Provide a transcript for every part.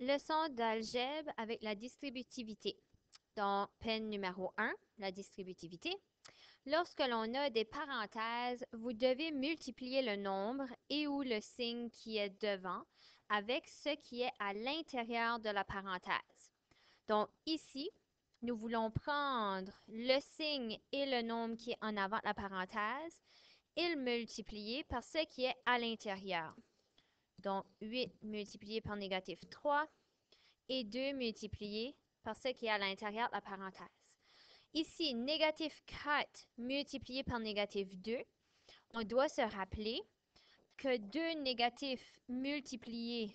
Leçon d'algèbre avec la distributivité. Donc, peine numéro 1, la distributivité. Lorsque l'on a des parenthèses, vous devez multiplier le nombre et ou le signe qui est devant avec ce qui est à l'intérieur de la parenthèse. Donc, ici, nous voulons prendre le signe et le nombre qui est en avant de la parenthèse et le multiplier par ce qui est à l'intérieur. Donc, 8 multiplié par négatif 3 et 2 multiplié par ce qui est à l'intérieur de la parenthèse. Ici, négatif 4 multiplié par négatif 2, on doit se rappeler que deux négatifs multipliés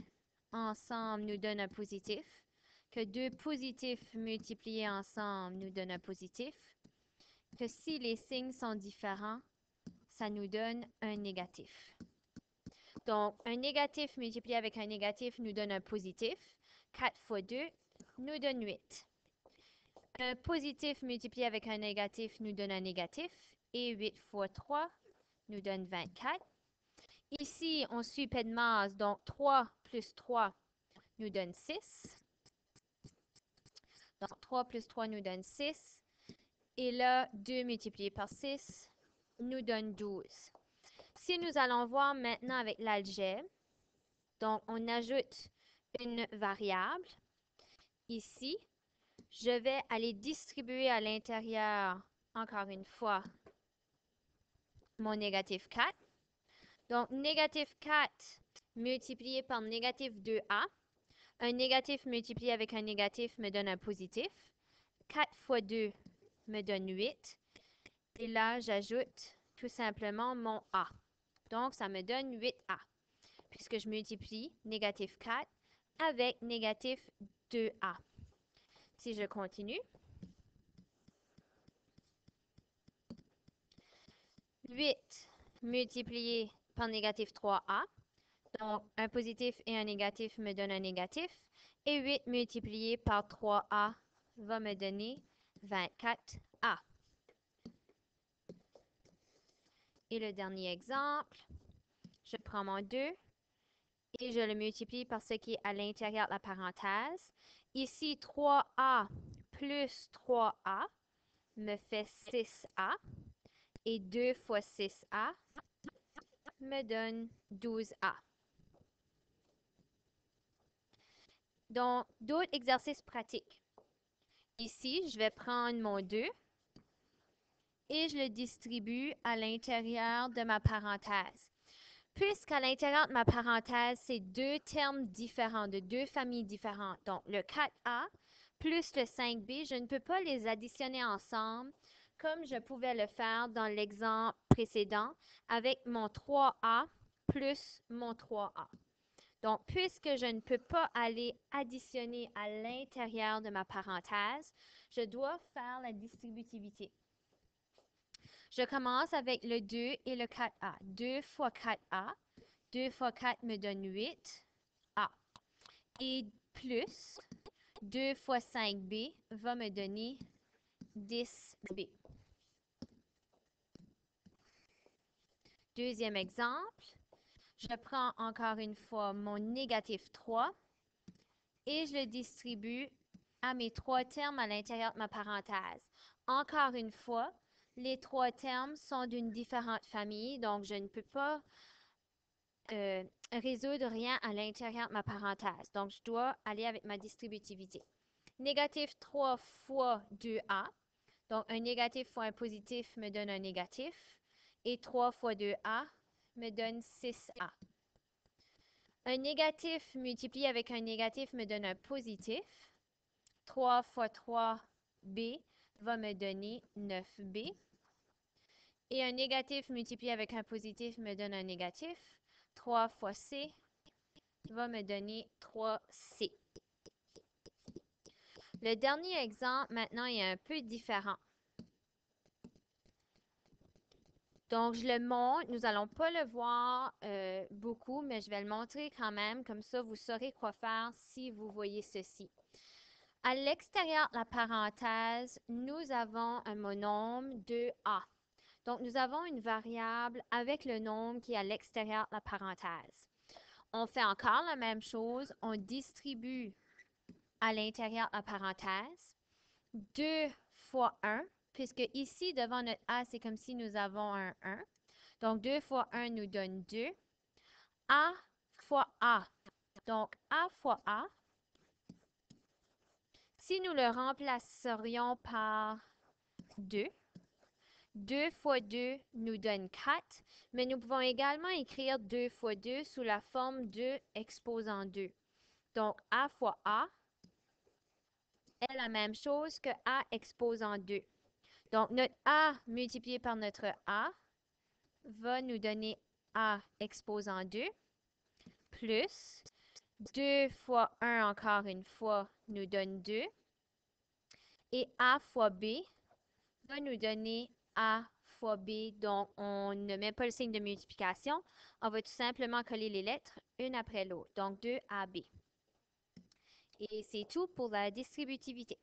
ensemble nous donnent un positif, que deux positifs multipliés ensemble nous donnent un positif, que si les signes sont différents, ça nous donne un négatif. Donc, un négatif multiplié avec un négatif nous donne un positif. 4 fois 2 nous donne 8. Un positif multiplié avec un négatif nous donne un négatif. Et 8 fois 3 nous donne 24. Ici, on suit paie de masse, donc 3 plus 3 nous donne 6. Donc, 3 plus 3 nous donne 6. Et là, 2 multiplié par 6 nous donne 12. Si nous allons voir maintenant avec l'algèbre, donc on ajoute une variable. Ici, je vais aller distribuer à l'intérieur, encore une fois, mon négatif 4. Donc, négatif 4 multiplié par négatif 2a. Un négatif multiplié avec un négatif me donne un positif. 4 fois 2 me donne 8. Et là, j'ajoute tout simplement mon a. Donc, ça me donne 8a, puisque je multiplie négatif 4 avec négatif 2a. Si je continue, 8 multiplié par négatif 3a. Donc, un positif et un négatif me donnent un négatif. Et 8 multiplié par 3a va me donner 24a. Et le dernier exemple, je prends mon 2 et je le multiplie par ce qui est à l'intérieur de la parenthèse. Ici, 3a plus 3a me fait 6a. Et 2 fois 6a me donne 12a. Donc, d'autres exercices pratiques. Ici, je vais prendre mon 2 et je le distribue à l'intérieur de ma parenthèse. Puisqu'à l'intérieur de ma parenthèse, c'est deux termes différents, de deux familles différentes. Donc, le 4a plus le 5b, je ne peux pas les additionner ensemble comme je pouvais le faire dans l'exemple précédent avec mon 3a plus mon 3a. Donc, puisque je ne peux pas aller additionner à l'intérieur de ma parenthèse, je dois faire la distributivité. Je commence avec le 2 et le 4a. 2 fois 4a. 2 fois 4 me donne 8a. Et plus 2 fois 5b va me donner 10b. Deuxième exemple, je prends encore une fois mon négatif 3 et je le distribue à mes trois termes à l'intérieur de ma parenthèse. Encore une fois, les trois termes sont d'une différente famille, donc je ne peux pas résoudre rien à l'intérieur de ma parenthèse. Donc, je dois aller avec ma distributivité. Négatif 3 fois 2a. Donc, un négatif fois un positif me donne un négatif. Et 3 fois 2a me donne 6a. Un négatif multiplié avec un négatif me donne un positif. 3 fois 3b va me donner 9b. Et un négatif multiplié avec un positif me donne un négatif. 3 fois c va me donner 3c. Le dernier exemple, maintenant, est un peu différent. Donc, je le montre. Nous n'allons pas le voir beaucoup, mais je vais le montrer quand même. Comme ça, vous saurez quoi faire si vous voyez ceci. À l'extérieur de la parenthèse, nous avons un monome de a. Donc, nous avons une variable avec le nombre qui est à l'extérieur de la parenthèse. On fait encore la même chose. On distribue à l'intérieur de la parenthèse 2 fois 1, puisque ici, devant notre A, c'est comme si nous avons un 1. Donc, 2 fois 1 nous donne 2. A fois A. Donc, A fois A. Si nous le remplacerions par 2, 2 fois 2 nous donne 4, mais nous pouvons également écrire 2 fois 2 sous la forme 2 exposant 2. Donc, A fois A est la même chose que A exposant 2. Donc, notre A multiplié par notre A va nous donner A exposant 2, plus 2 fois 1 encore une fois nous donne 2, et A fois B va nous donner A fois B. Donc, on ne met pas le signe de multiplication. On va tout simplement coller les lettres une après l'autre. Donc, 2AB. Et c'est tout pour la distributivité.